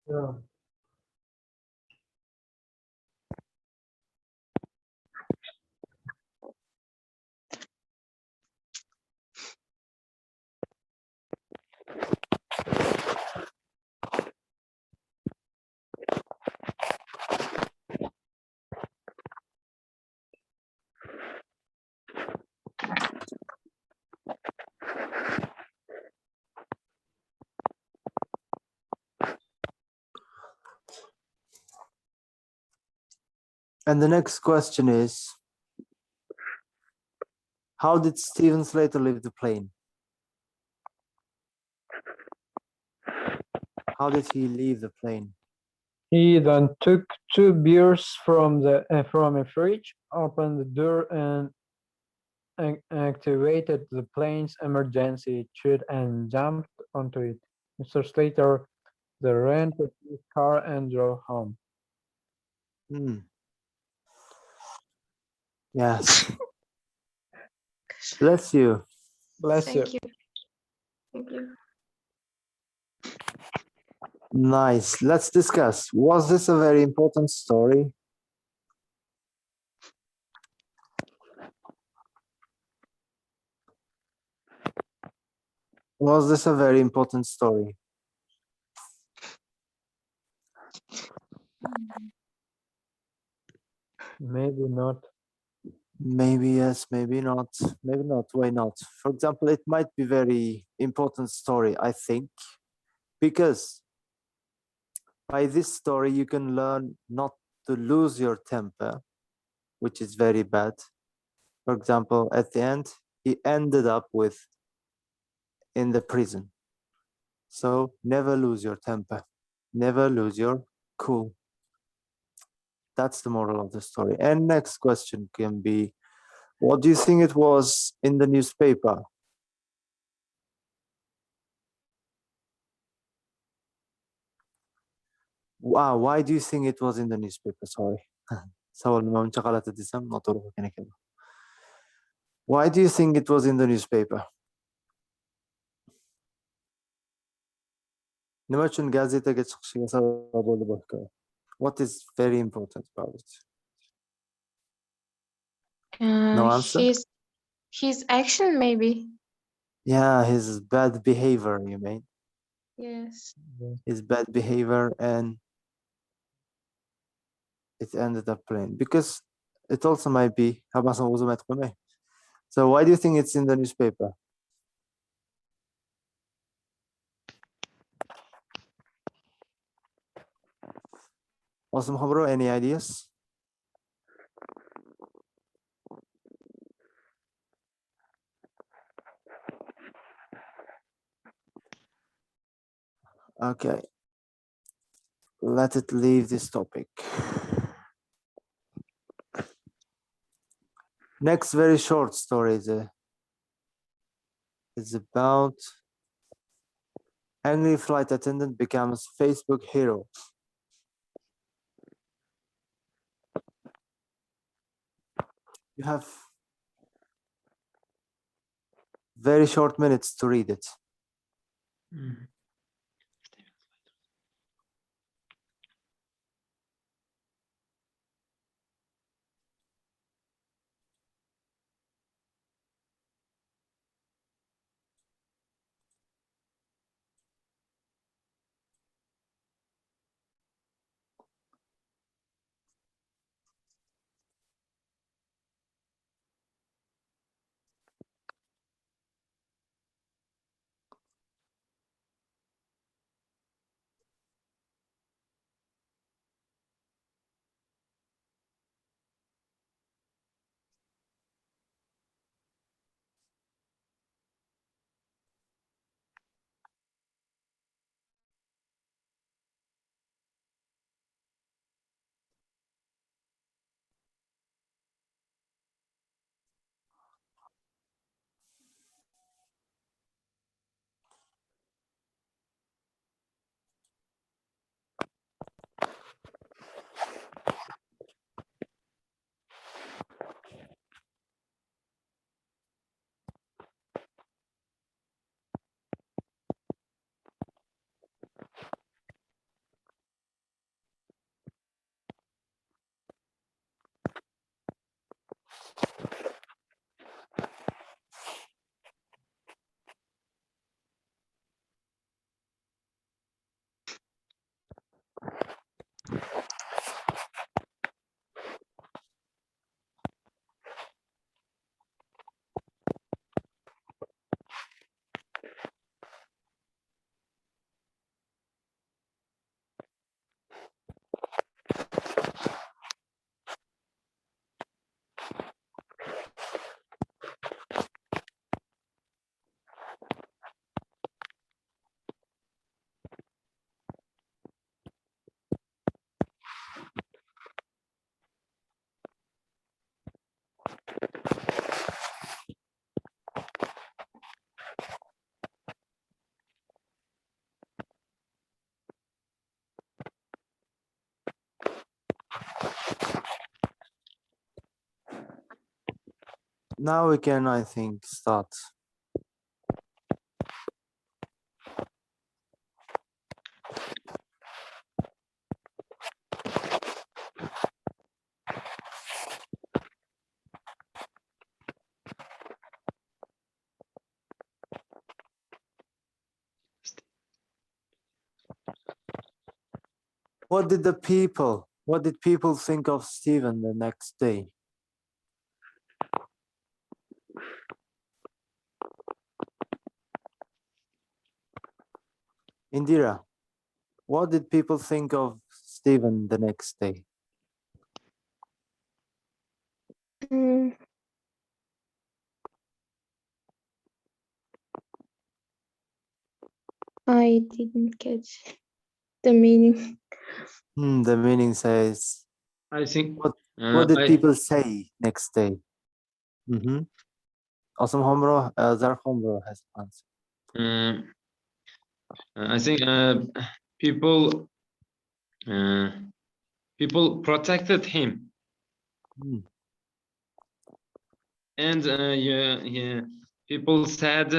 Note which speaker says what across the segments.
Speaker 1: Yeah.
Speaker 2: And the next question is, how did Stephen Slater leave the plane? How did he leave the plane?
Speaker 1: He then took 2 beers from a fridge, opened the door, and activated the plane's emergency chute and jumped onto it. Mr. Slater then ran to his car and drove home.
Speaker 2: Yes. Bless you.
Speaker 1: Bless you.
Speaker 3: Thank you. Thank you.
Speaker 2: Nice. Let's discuss. Was this a very important story? Was this a very important story?
Speaker 1: Maybe not.
Speaker 2: Maybe yes, maybe not. Maybe not. Why not? For example, it might be very important story, I think, because by this story you can learn not to lose your temper, which is very bad. For example, at the end, he ended up in the prison. So never lose your temper, never lose your cool. That's the moral of the story. And next question can be, what do you think it was in the newspaper? Wow, why do you think it was in the newspaper? Sorry. Why do you think it was in the newspaper? What is very important about it? No answer?
Speaker 3: His action, maybe.
Speaker 2: Yeah, his bad behavior, you mean?
Speaker 3: Yes.
Speaker 2: His bad behavior, and it ended up playing. Because it also might be. So why do you think it's in the newspaper? Awesome, Habro, any ideas? Okay. Let it leave this topic. Next very short story is about angry flight attendant becomes Facebook hero. You have very short minutes to read it. Now we can, I think, start. What did people think of Stephen the next day? Indira, what did people think of Stephen the next day?
Speaker 3: Mm, I didn't catch the meaning.
Speaker 2: The meaning says,
Speaker 4: I think
Speaker 2: what did
Speaker 4: I
Speaker 2: people say next day? Asım Homro, Zarf Homro has answered.
Speaker 4: I think people people protected him,
Speaker 2: Hmm.
Speaker 4: and yeah, people said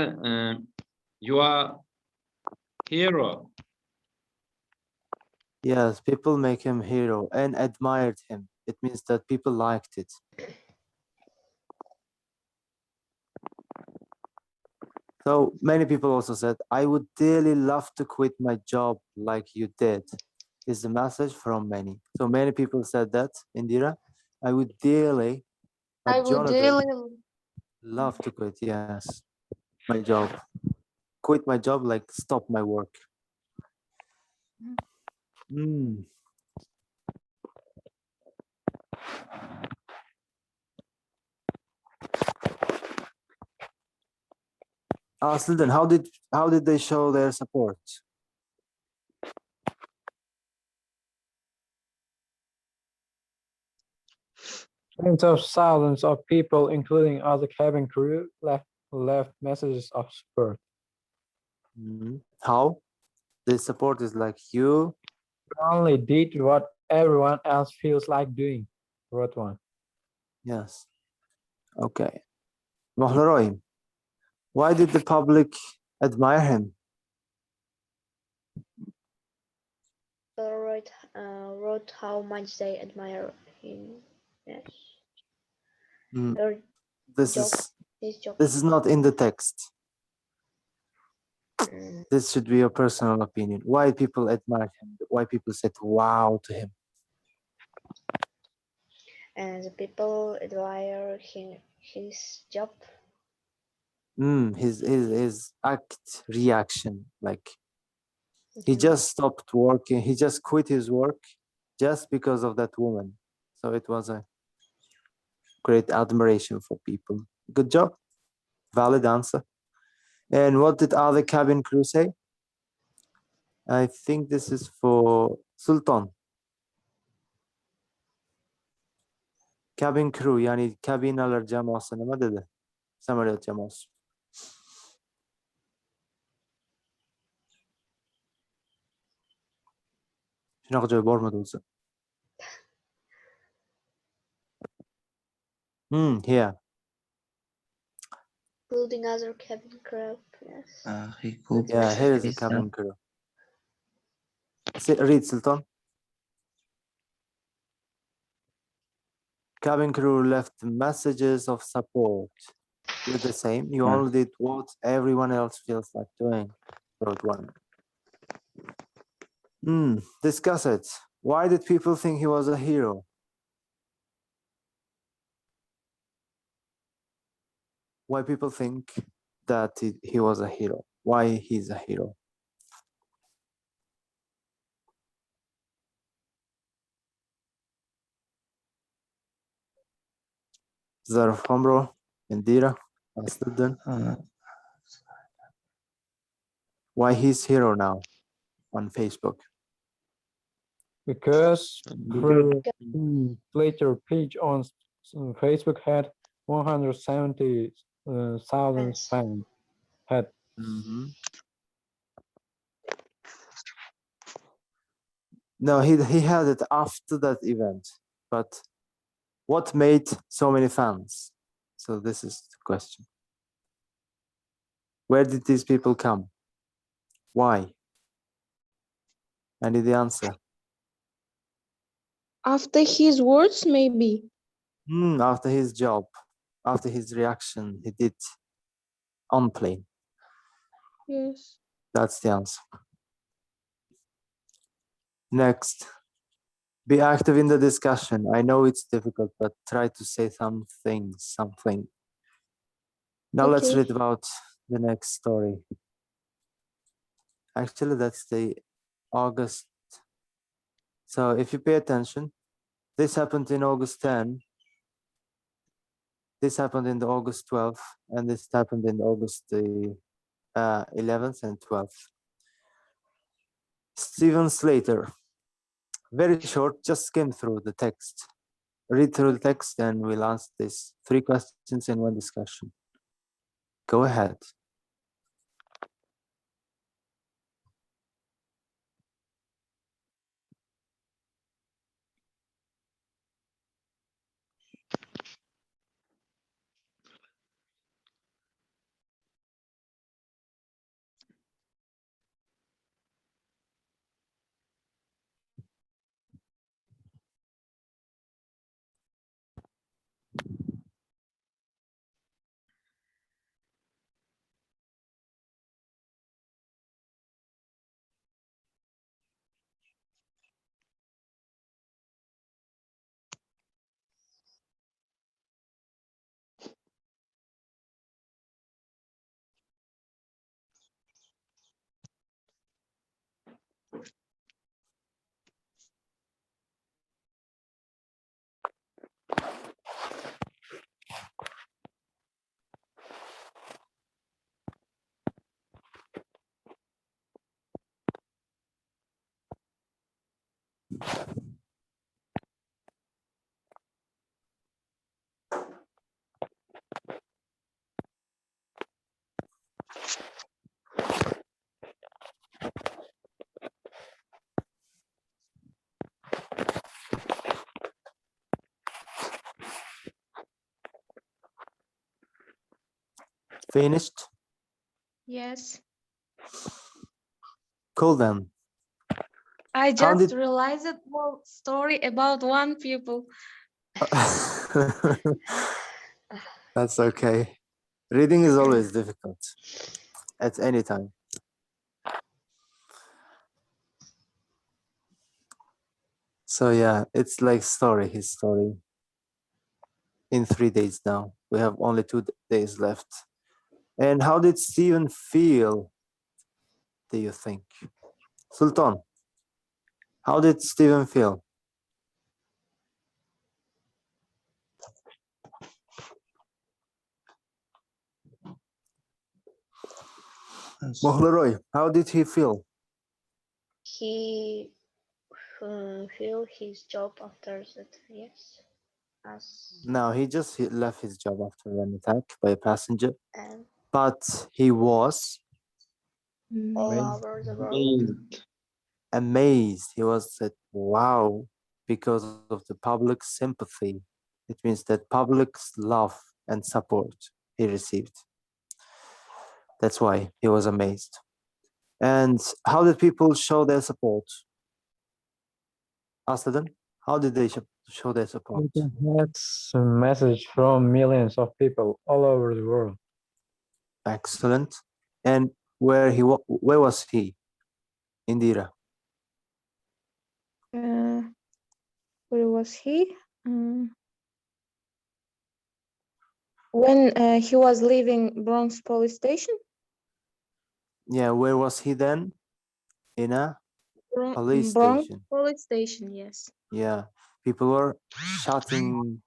Speaker 4: you are hero.
Speaker 2: Yes, people make him hero and admired him. It means that people liked it. So many people also said, I would dearly love to quit my job like you did, is the message from many. So many people said that, Indira. I would dearly,
Speaker 3: I
Speaker 2: but
Speaker 3: would
Speaker 2: Jonathan
Speaker 3: really
Speaker 2: love to quit, yes, my job. Quit my job, like stop my work. Mm. Aslıden, how did they show their support?
Speaker 1: Tens of thousands of people, including other cabin crew, left messages of support.
Speaker 2: How? The support is like you.
Speaker 1: Only did what everyone else feels like doing, wrote one.
Speaker 2: Yes. Okay. Mahleroy, why did the public admire him?
Speaker 5: Wrote how much they admire him. Yes.
Speaker 2: Mm,
Speaker 5: Or
Speaker 2: This
Speaker 5: job.
Speaker 2: is
Speaker 5: His job.
Speaker 2: this is not in the text.
Speaker 5: Mm,
Speaker 2: This should be your personal opinion. Why people admired him? Why people said wow to him?
Speaker 5: And the people admire his job.
Speaker 2: His act reaction, like he
Speaker 5: Mhm.
Speaker 2: just stopped working. He just quit his work just because of that woman. So it was a great admiration for people. Good job. Valid answer. And what did other cabin crew say? I think this is for Sultan. Cabin crew, yani kabinalar jamoasi nima dedi? Samolyot jamoasi. Shunaqa joy bormidi o'zi? Here.
Speaker 5: Including other cabin crew. Yes.
Speaker 6: He could
Speaker 2: Yeah, here is a
Speaker 6: listen.
Speaker 2: cabin crew. Read, Sultan. Cabin crew left messages of support. You're the same. You only did what everyone else feels like doing. Wrote one. Discuss it. Why did people think he was a hero? Why people think that he was a hero? Why he's a hero? Zarf Homro, Indira, Asluddin. Why he's hero now on Facebook?
Speaker 1: Because
Speaker 4: Because
Speaker 1: Twitter page on Facebook had 170,000
Speaker 5: Fans.
Speaker 1: fans. Had
Speaker 2: No, he had it after that event. But what made so many fans? So this is the question. Where did these people come? Why? I need the answer.
Speaker 3: After his words, maybe.
Speaker 2: After his job, after his reaction he did on plane.
Speaker 3: Yes.
Speaker 2: That's the answer. Next, be active in the discussion. I know it's difficult, but try to say something. Now let's
Speaker 3: Okay.
Speaker 2: read about the next story. Actually, that's the August. So if you pay attention, this happened in August 10. This happened in the August 12th, and this happened in August the 11th and 12th. Stephen Slater. Very short, just skim through the text. Read through the text and we'll answer these 3 questions in one discussion. Go ahead. Finished?
Speaker 3: Yes.
Speaker 2: Cool then.
Speaker 3: I
Speaker 2: How
Speaker 3: just
Speaker 2: did-
Speaker 3: realized it was story about one people.
Speaker 2: That's okay. Reading is always difficult at any time. So yeah, it's like his story. In 3 days now. We have only 2 days left. And how did Stephen feel, do you think? Sultan, how did Stephen feel? Mohlaroy, how did he feel?
Speaker 5: He feel his job after that. Yes. As
Speaker 2: No, he left his job after an attack by a passenger,
Speaker 5: and
Speaker 2: but he was
Speaker 5: all
Speaker 1: Amazed.
Speaker 5: over the world.
Speaker 2: amazed. He was said, wow, because of the public sympathy. It means that public's love and support he received. That's why he was amazed. And how did people show their support? Aslan, how did they show their support?
Speaker 1: That's a message from millions of people all over the world.
Speaker 2: Excellent. And where was he? Indira.
Speaker 3: Where was he? When he was leaving Bronx police station?
Speaker 2: Yeah, where was he then? In a police
Speaker 3: Bronx
Speaker 2: station.
Speaker 3: police station, yes.
Speaker 2: Yeah, people were shouting,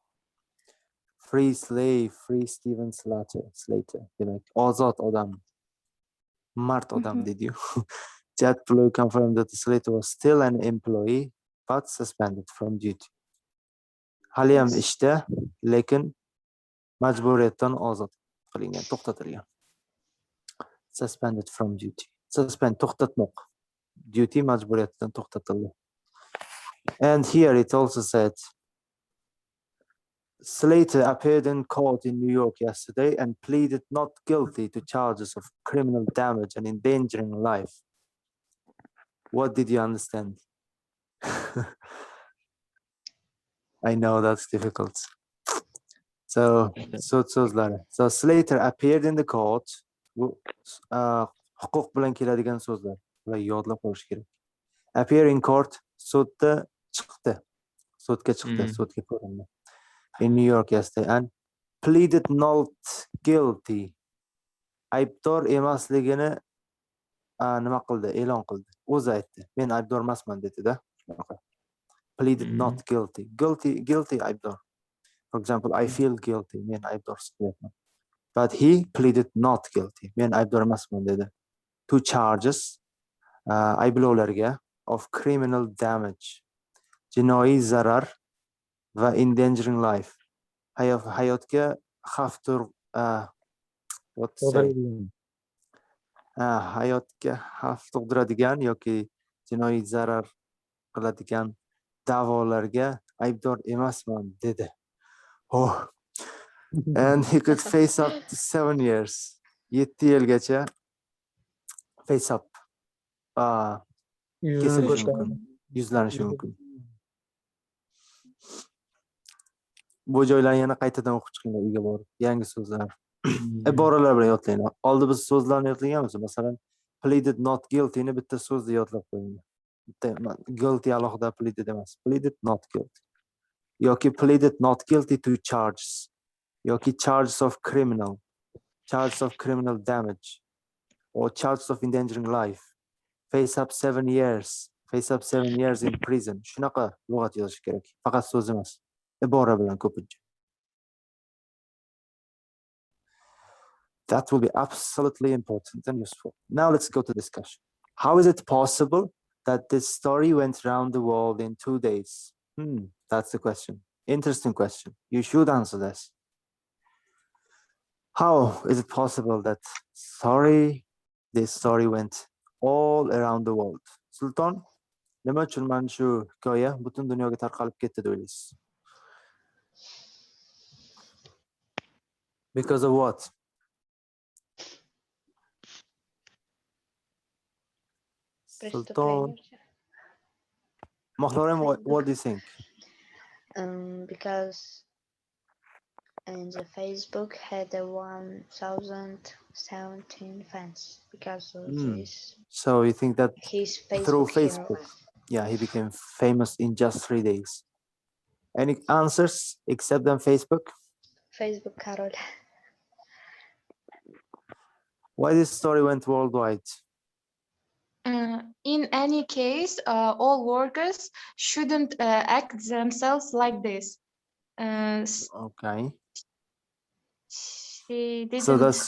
Speaker 2: free slave, free Stephen Slater. Demek, Azat Adam. Mart Adam did you? JetBlue confirmed that Slater was still an employee but suspended from duty. Haliyam
Speaker 3: Yes.
Speaker 2: ishda, lekin majburiyatdan ozod qilingan, to'xtatilgan. Suspended from duty. Suspend, to'xtatmoq. Duty majburiyatdan to'xtatildi. And here it also said, Slater appeared in court in New York yesterday and pleaded not guilty to charges of criminal damage and endangering life. What did you understand? I know that's difficult. So so'zlari. So Slater appeared in the court. Bu huquq bilan keladigan so'zlar. Ular yodlab qo'yish kerak. Appear in court, sudda chiqdi. Sudga chiqdi, sudga ko'rindi. In New York yesterday and pleaded not guilty. Aybdor emasligini nima qildi, e'lon qildi. O'zi aytdi. Men aybdor emasman dedi-da. Pleaded not guilty. Guilty aybdor. For example, I feel guilty. Men aybdorsiz qilyapman. But he pleaded not guilty. Men aybdor emasman dedi. Two charges ayblovlarga of criminal damage. Jinoiy zarar va endangering life. Hayotga xavf what to say? Hayotga xavf tug'diradigan yoki jinoiy zarar qiladigan da'volarga aybdor emasman dedi. Oh. And he could face up to 7 years. 7 yilgacha face up.
Speaker 1: Yüzünü
Speaker 2: Kesilishi
Speaker 1: ko'tardi.
Speaker 2: mumkin. Yuzlanishi mumkin. Bu joylarni yana qaytadan o'qib chiqinglar uyga borib. Yangi so'zlar. Iboralar bilan yodlanglar. Oldi biz so'zlarni yodlaganmiz. Masalan, pleaded not guilty ni bitta so'zni yodlab qo'yinglar. Bitta guilty alohida pleaded emas. Pleaded not guilty. Yoki pleaded not guilty to charges. Yoki charges of criminal damage, or charges of endangering life. Face up 7 years. Face up 7 years in prison. Shunaqa lug'at yozish kerak. Faqat so'z emas. Ibora bilan ko'pincha. That will be absolutely important and useful. Now let's go to discussion. How is it possible that this story went around the world in 2 days? That's the question. Interesting question. You should answer this. How is it possible that this story went all around the world? Sultan, nima uchun mana shu hikoya butun dunyoga tarqalib ketdi deb o'ylaysiz? Because of what? Sultan, Mahlorim, what do you think?
Speaker 5: Because and the Facebook had a 1,017 fans because of this.
Speaker 2: So you think that
Speaker 5: His
Speaker 2: through
Speaker 5: Facebook hero.
Speaker 2: Facebook, yeah, he became famous in just 3 days. Any answers except on Facebook?
Speaker 5: Facebook Carol.
Speaker 2: Why this story went worldwide?
Speaker 3: In any case, all workers shouldn't act themselves like this.
Speaker 2: Okay.
Speaker 3: She didn't.
Speaker 2: So that's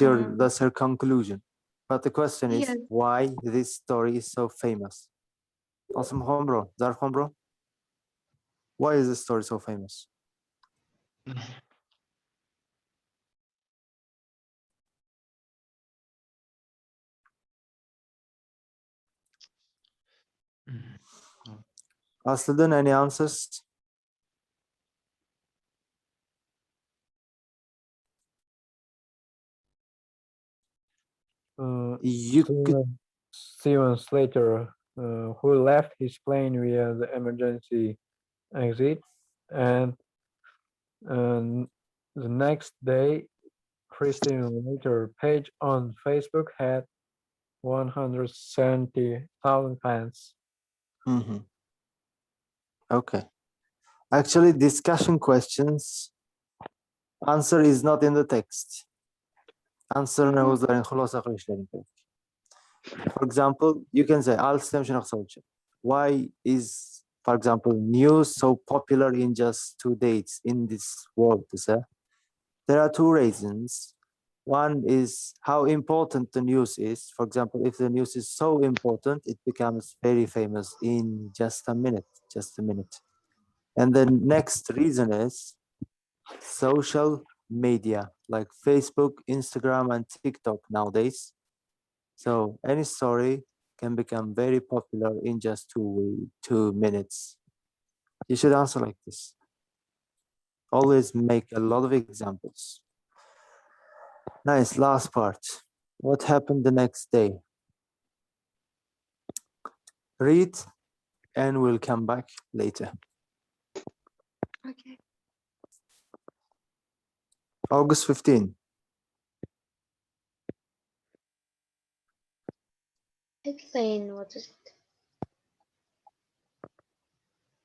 Speaker 2: her conclusion. But the question is,
Speaker 3: Yes.
Speaker 2: why this story is so famous? Awesome home bro, Zarfan bro. Why is this story so famous? Asluddin, any answers? You could.
Speaker 1: Steven Slater, who left his plane via the emergency exit, and the next day, Christine Slater page on Facebook had 170,000 fans.
Speaker 2: Okay. Actually, discussion questions, answer is not in the text. Answer o'zlaring xulosa qilishlaring kerak. For example, you can say, why is, for example, news so popular in just 2 days in this world? There are 2 reasons. One is how important the news is. For example, if the news is so important, it becomes very famous in just a minute. And the next reason is social media, like Facebook, Instagram, and TikTok nowadays. So any story can become very popular in just 2 minutes. You should answer like this. Always make a lot of examples. Nice, last part. What happened the next day? Read and we'll come back later.
Speaker 3: Okay.
Speaker 2: August 15.
Speaker 5: Headline, what is it?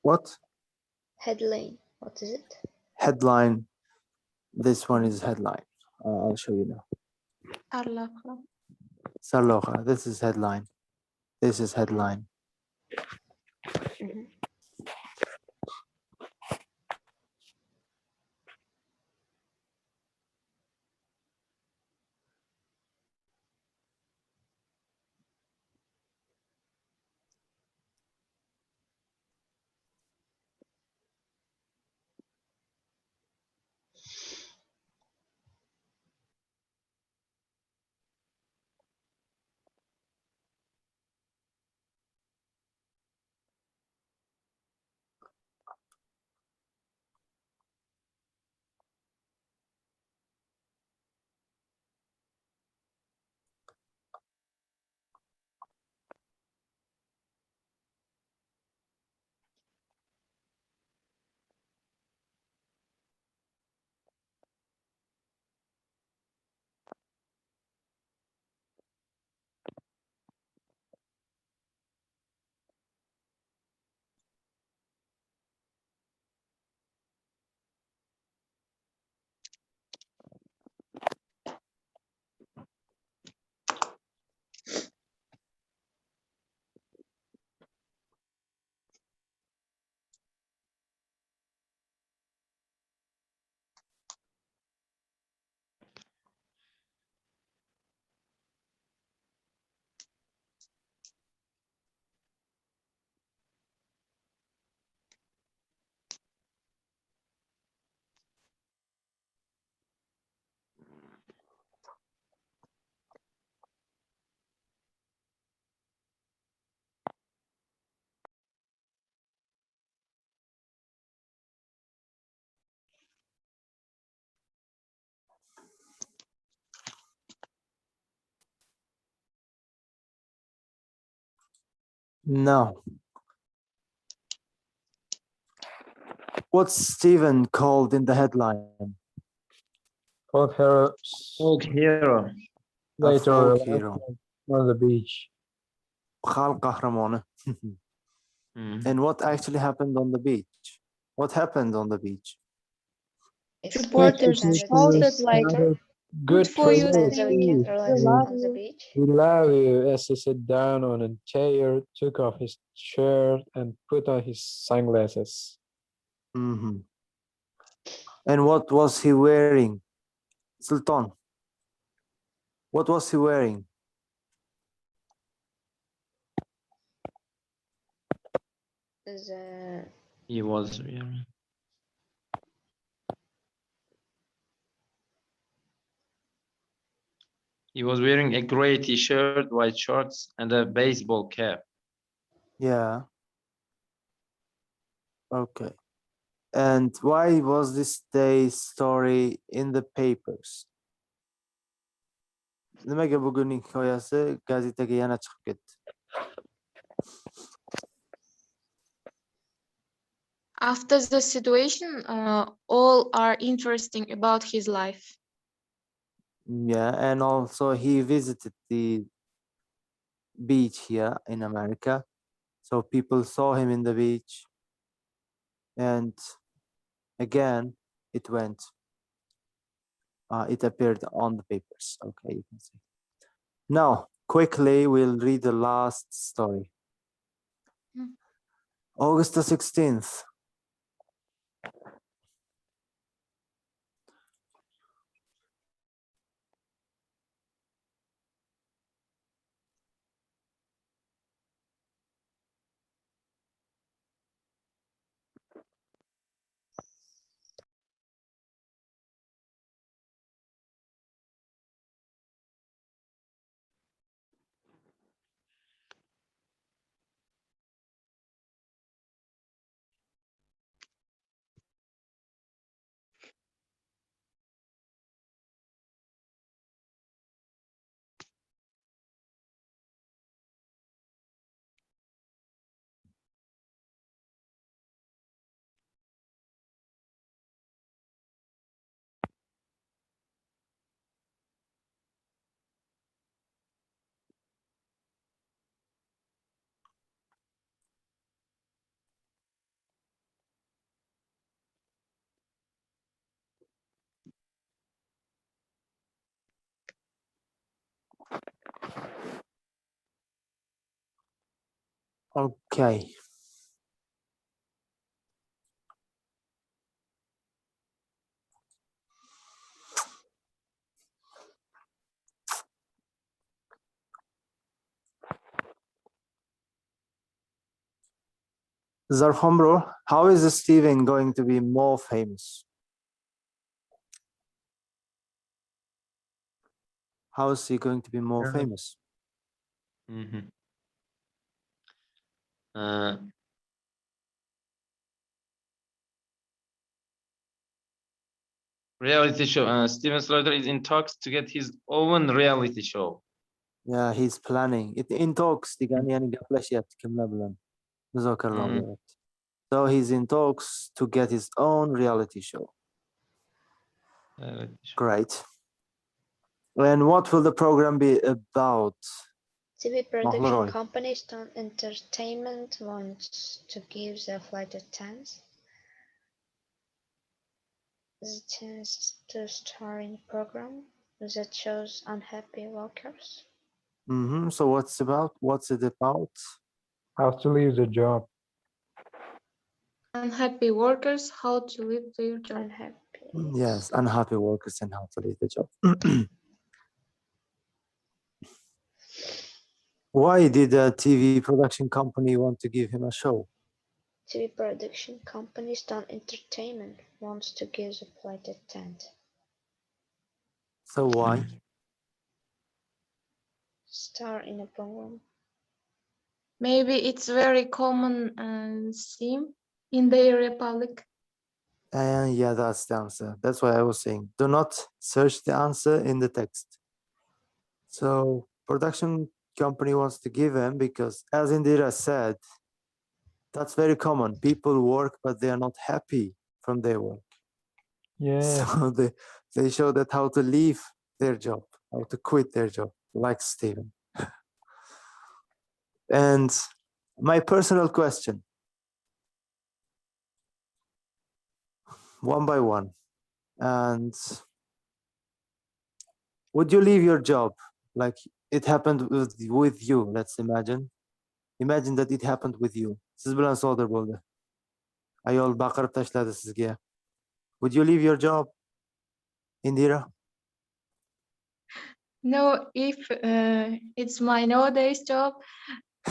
Speaker 2: What?
Speaker 5: Headline, what is it?
Speaker 2: Headline. This one is headline. I'll show you now.
Speaker 3: Arlaqla.
Speaker 2: Sarlocha, this is headline. This is headline.
Speaker 5: Mhm.
Speaker 2: Now, what's Stephen called in the headline?
Speaker 1: Folk hero
Speaker 4: Folk hero.
Speaker 1: later
Speaker 2: folk
Speaker 1: left
Speaker 2: hero.
Speaker 1: on the beach.
Speaker 2: Khal Qahramona.
Speaker 4: Mm.
Speaker 2: And what actually happened on the beach? What happened on the beach?
Speaker 3: Reporters
Speaker 5: Standard
Speaker 3: shouted
Speaker 5: city
Speaker 3: like,
Speaker 5: center.
Speaker 1: Good
Speaker 3: for you,
Speaker 1: you,
Speaker 5: Standard
Speaker 3: Steve.
Speaker 5: capitalized
Speaker 3: love
Speaker 5: on the
Speaker 3: you."
Speaker 5: beach.
Speaker 1: We love you as he sat down on a chair, took off his shirt and put on his sunglasses.
Speaker 2: Mhm. And what was he wearing? Sultan. What was he wearing?
Speaker 5: The
Speaker 4: He was wearing. He was wearing a gray t-shirt, white shorts, and a baseball cap.
Speaker 2: Yeah. Okay. And why was this day's story in the papers? Nimaga bugunning hikoyasi gazetaga yana chiqib ketdi?
Speaker 3: After the situation, all are interesting about his life.
Speaker 2: Yeah, and also he visited the beach here in America. So people saw him in the beach. And again, it went, it appeared on the papers. Okay, you can see. Now, quickly, we'll read the last story.
Speaker 3: Hmm.
Speaker 2: August the 16th. Okay. Zarfan bro, how is Steven going to be more famous? How is he going to be more
Speaker 1: Yeah.
Speaker 2: famous?
Speaker 4: Mhm. Uh, reality show. Steven Slater is in talks to get his own reality show.
Speaker 2: Yeah, he's planning. It in talks يعني قبل أشياء تكمل بلان مذاكرة
Speaker 4: Mhm.
Speaker 2: الأولويات. So he's in talks to get his own reality show.
Speaker 4: Reality show.
Speaker 2: Great. And what will the program be about?
Speaker 5: TV production
Speaker 2: Mahleroy.
Speaker 5: company Stone Entertainment wants to give the flight attendants the chance to star in a program that shows unhappy workers.
Speaker 2: So what's about? What's it about?
Speaker 1: How to leave the job.
Speaker 3: Unhappy workers, how to leave their job.
Speaker 5: Unhappy.
Speaker 2: Yes, unhappy workers and how to leave the job. Why did a TV production company want to give him a show?
Speaker 5: TV production company Stone Entertainment wants to give the flight attendant
Speaker 2: So why?
Speaker 5: star in a program.
Speaker 3: Maybe it's very common theme in their republic.
Speaker 2: Yeah, that's the answer. That's why I was saying, do not search the answer in the text. So production company wants to give him because, as Indira said, that's very common. People work, but they are not happy from their work.
Speaker 1: Yeah.
Speaker 2: So they show that how to leave their job, how to quit their job, like Steven. And my personal question, one by one, and would you leave your job like it happened with you? Let's imagine that it happened with you. Siz bilan sodir bo'ldi. Ayol baqirib tashladi sizga. Would you leave your job, Indira?
Speaker 3: No, if it's my nowadays job,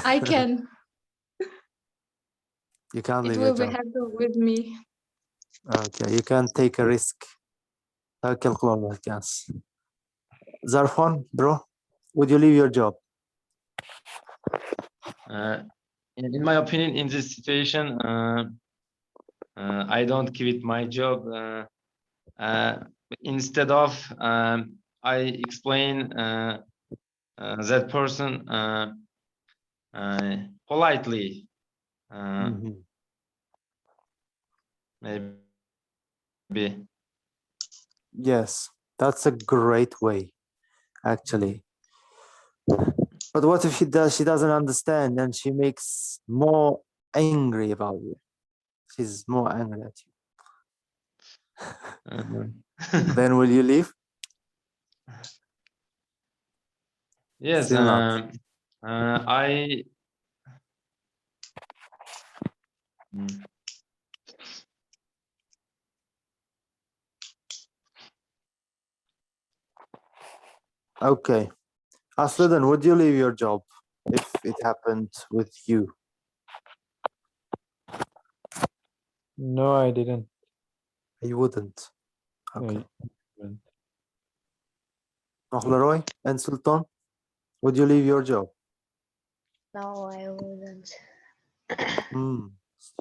Speaker 3: I can.
Speaker 2: You can't
Speaker 3: It
Speaker 2: leave
Speaker 3: will
Speaker 2: your
Speaker 3: be
Speaker 2: job.
Speaker 3: happy with me.
Speaker 2: Okay, you can't take a risk. Tawakkal qilolmas ekansiz. Zarfon, bro, would you leave your job?
Speaker 4: In my opinion, in this situation, I don't quit my job. Instead of, I explain that person politely. Maybe.
Speaker 2: Yes, that's a great way, actually. But what if she doesn't understand and she makes more angry about you? She's more angry at you. Then will you leave?
Speaker 4: Yes,
Speaker 2: Still not.
Speaker 4: I.
Speaker 2: Okay. Asluddin, would you leave your job if it happened with you?
Speaker 1: No, I didn't.
Speaker 2: You wouldn't.
Speaker 1: No,
Speaker 2: Okay.
Speaker 1: I didn't.
Speaker 2: Mahleroy and Sultan, would you leave your job?
Speaker 5: No, I wouldn't.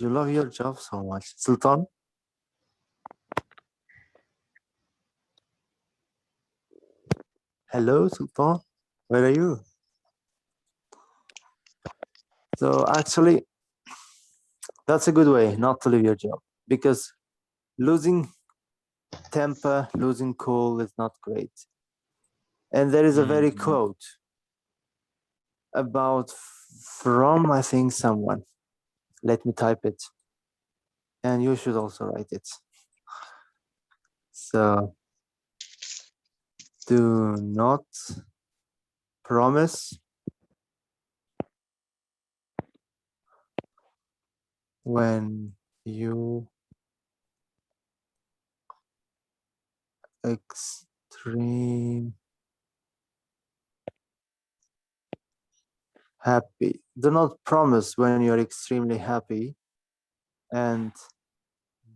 Speaker 2: You love your job so much. Sultan? Hello, Sultan. Where are you? So actually, that's a good way not to leave your job because losing temper, losing cool is not great. And there is a very quote about from, I think, someone. Let me type it. And you should also write it. So, do not promise when you extreme happy. Do not promise when you're extremely happy, and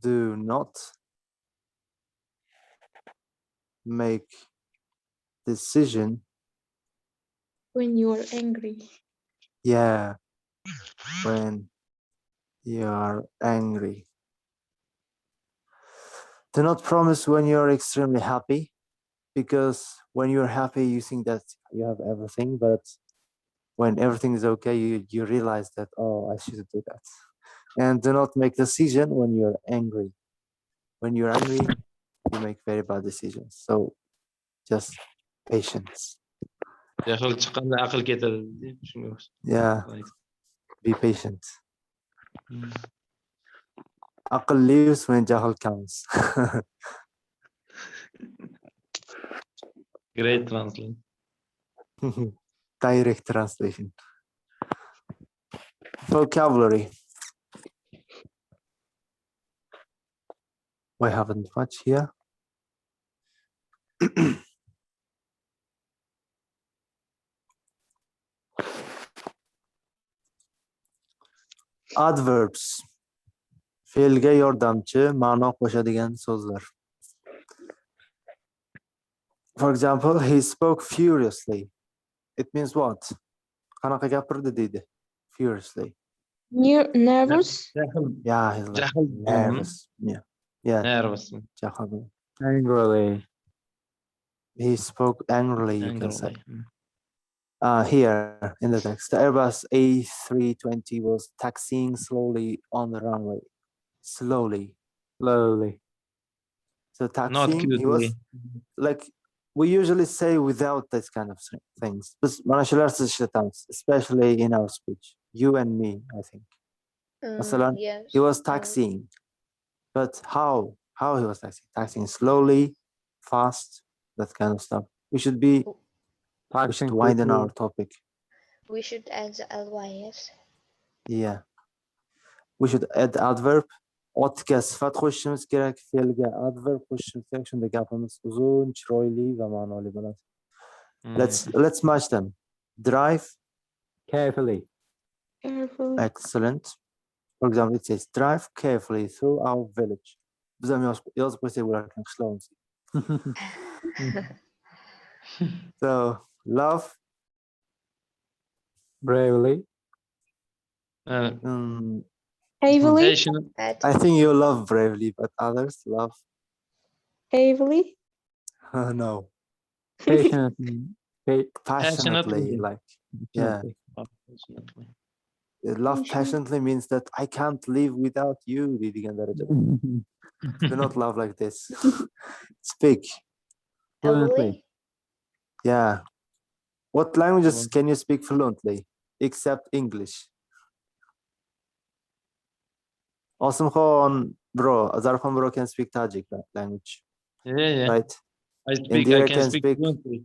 Speaker 2: do not make decision.
Speaker 3: When you're angry.
Speaker 2: Yeah, when you are angry. Do not promise when you're extremely happy, because when you're happy, you think that you have everything, but when everything is okay, you realize that, oh, I shouldn't do that. And do not make decision when you're angry. When you're angry, you make very bad decisions. So just patience.
Speaker 4: Jahl chiqqanda aql ketadi deydi. Shunga o'xshaydi.
Speaker 2: Yeah, be patient. Aql leaves when jahl comes.
Speaker 4: Great translation.
Speaker 2: Direct translation. Vocabulary. We haven't much here. Adverbs. Fe'lga yordamchi, ma'no qo'shadigan so'zlar. For example, he spoke furiously. It means what? Qanaqa gapirdi deydi. Furiously.
Speaker 3: Nervous.
Speaker 4: Jahl.
Speaker 2: Yeah, he's like
Speaker 4: Jahl.
Speaker 2: nervous. Yeah,
Speaker 4: Nervous.
Speaker 2: jahl.
Speaker 1: Angrily.
Speaker 2: He spoke angrily, you can say.
Speaker 4: Angrily.
Speaker 2: Here in the text, the Airbus A320 was taxiing slowly on the runway. Slowly.
Speaker 1: Slowly.
Speaker 2: So
Speaker 4: Not
Speaker 2: taxiing, he was
Speaker 4: cutely.
Speaker 2: like, we usually say without this kind of things. But mana shularsiz ishlatamiz, especially in our speech. You and me, I think. Masalan,
Speaker 5: Yes.
Speaker 2: he was taxiing. But how? How he was taxiing? Taxiing slowly, fast, that kind of stuff. We should
Speaker 1: Taxing
Speaker 2: widen
Speaker 1: quickly.
Speaker 2: our topic.
Speaker 5: We should add the ly, yes.
Speaker 2: Yeah. We should add adverb. Otga sifat qo'shishimiz kerak, fe'lga adverb qo'shishimiz kerak. Shunda gapimiz uzun, chiroyli va ma'noli bo'ladi. Let's match them. Drive.
Speaker 1: Carefully.
Speaker 3: Carefully.
Speaker 2: Excellent. For example, it says drive carefully through our village. Biz ham yozib qo'ysak bo'larkan, qishlog'imiz. So, love.
Speaker 1: Bravely.
Speaker 3: Heavily.
Speaker 4: Patient.
Speaker 2: I think you love bravely, but others love.
Speaker 3: Heavily.
Speaker 2: No.
Speaker 1: Patiently.
Speaker 2: Passionately, like, yeah.
Speaker 4: Passionately.
Speaker 2: Love passionately means that I can't live without you. deydigan darajada. Do not love like this. Speak.
Speaker 1: Fluently.
Speaker 2: Yeah. What languages can you speak fluently except English? Osimxon bro, Zarxon bro can speak Tajik language,
Speaker 4: Yeah.
Speaker 2: right?
Speaker 4: I
Speaker 2: Indira
Speaker 4: can
Speaker 2: can
Speaker 4: speak
Speaker 2: speak-
Speaker 4: fluently.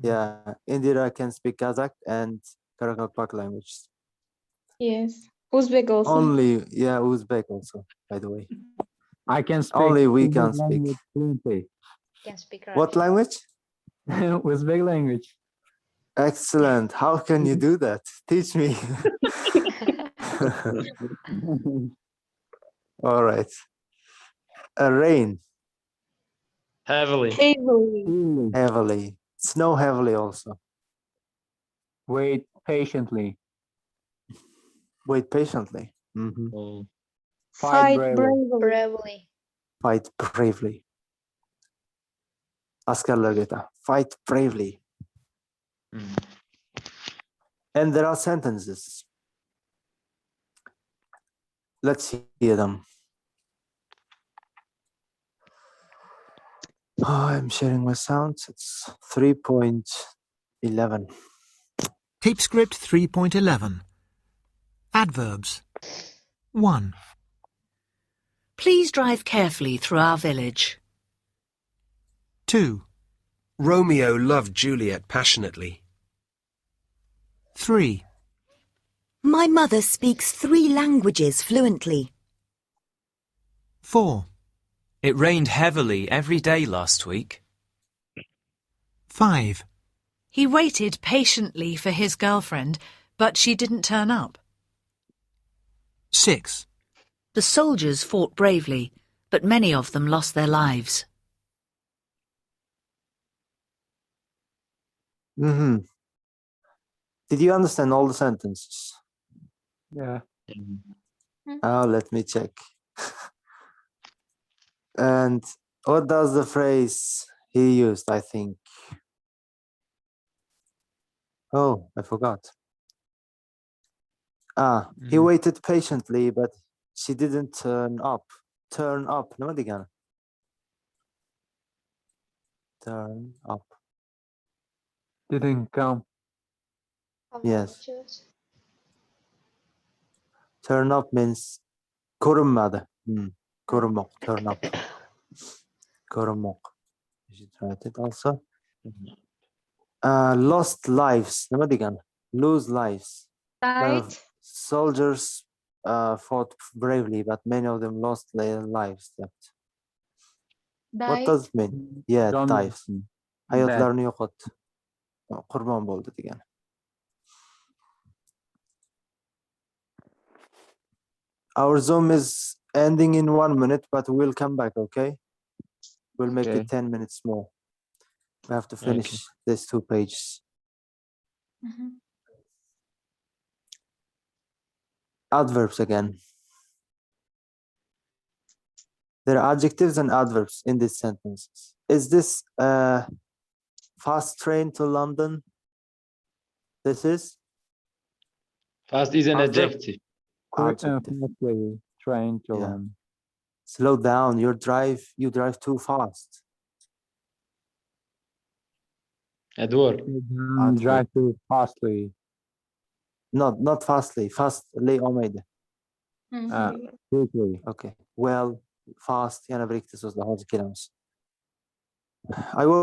Speaker 2: Yeah, Indira can speak Kazakh and Karakalpak languages.
Speaker 3: Yes. Uzbek also.
Speaker 2: Only, yeah, Uzbek also, by the way.
Speaker 1: I can speak.
Speaker 2: Only we
Speaker 1: Uzbek
Speaker 2: can speak.
Speaker 1: language fluently.
Speaker 5: Can speak
Speaker 2: What
Speaker 5: Russian.
Speaker 2: language?
Speaker 1: Uzbek language.
Speaker 2: Excellent. How can you do that? Teach me. All right. Rain
Speaker 4: Heavily.
Speaker 3: Heavily.
Speaker 2: heavily. Snow heavily also.
Speaker 1: Wait patiently.
Speaker 2: Wait patiently. Mhm.
Speaker 1: Fight
Speaker 3: Fight
Speaker 1: bravely.
Speaker 3: bravely.
Speaker 5: Bravely.
Speaker 2: Fight bravely. Askarlarga aytaman. Fight bravely. And there are sentences. Let's hear them. Oh, I'm sharing my sounds. It's 3.11.
Speaker 6: Tape script 3.11. Adverbs. 1,
Speaker 7: Please drive carefully through our village.
Speaker 6: 2,
Speaker 8: Romeo loved Juliet passionately.
Speaker 6: 3,
Speaker 7: My mother speaks 3 languages fluently.
Speaker 6: 4,
Speaker 8: It rained heavily every day last week.
Speaker 6: 5,
Speaker 9: He waited patiently for his girlfriend, but she didn't turn up.
Speaker 6: 6,
Speaker 7: The soldiers fought bravely, but many of them lost their lives.
Speaker 2: Mm-hmm. Did you understand all the sentences?
Speaker 1: Yeah.
Speaker 2: Oh, let me check. And what does the phrase he used, I think? Oh, I forgot. He waited patiently, but she didn't turn up. Turn up. No, again. Turn up.
Speaker 1: Didn't come.
Speaker 2: Yes. Turn up means korunmadı. Korunmak. Turn up. Korunmak. You should write it also. Lost lives. No, again. Lose lives.
Speaker 3: Died.
Speaker 2: Soldiers fought bravely, but many of them lost their lives. What
Speaker 3: Died.
Speaker 2: does it mean? Yeah,
Speaker 1: Can
Speaker 2: dives.
Speaker 1: mean
Speaker 2: Hayatlarını yok etti. Kurban oldu degan. Our Zoom is ending in 1 minute, but we'll come back, okay? We'll make
Speaker 1: Okay.
Speaker 2: it 10 minutes more. We have to finish these 2 pages.
Speaker 3: Mhm.
Speaker 2: Adverbs again. There are adjectives and adverbs in these sentences. Is this a fast train to London? This is
Speaker 4: Fast is an
Speaker 2: Adverb.
Speaker 4: adjective.
Speaker 2: adjective.
Speaker 1: Unfortunately, trying to
Speaker 2: Yeah.
Speaker 1: learn.
Speaker 2: Slow down. You drive too fast.
Speaker 4: Edward.
Speaker 1: Drive too fastly.
Speaker 2: Not fastly. Fastly olmaydı.
Speaker 1: Quickly.
Speaker 2: Okay. Well, fast yana birlikte sözler hazır kelimesi. I will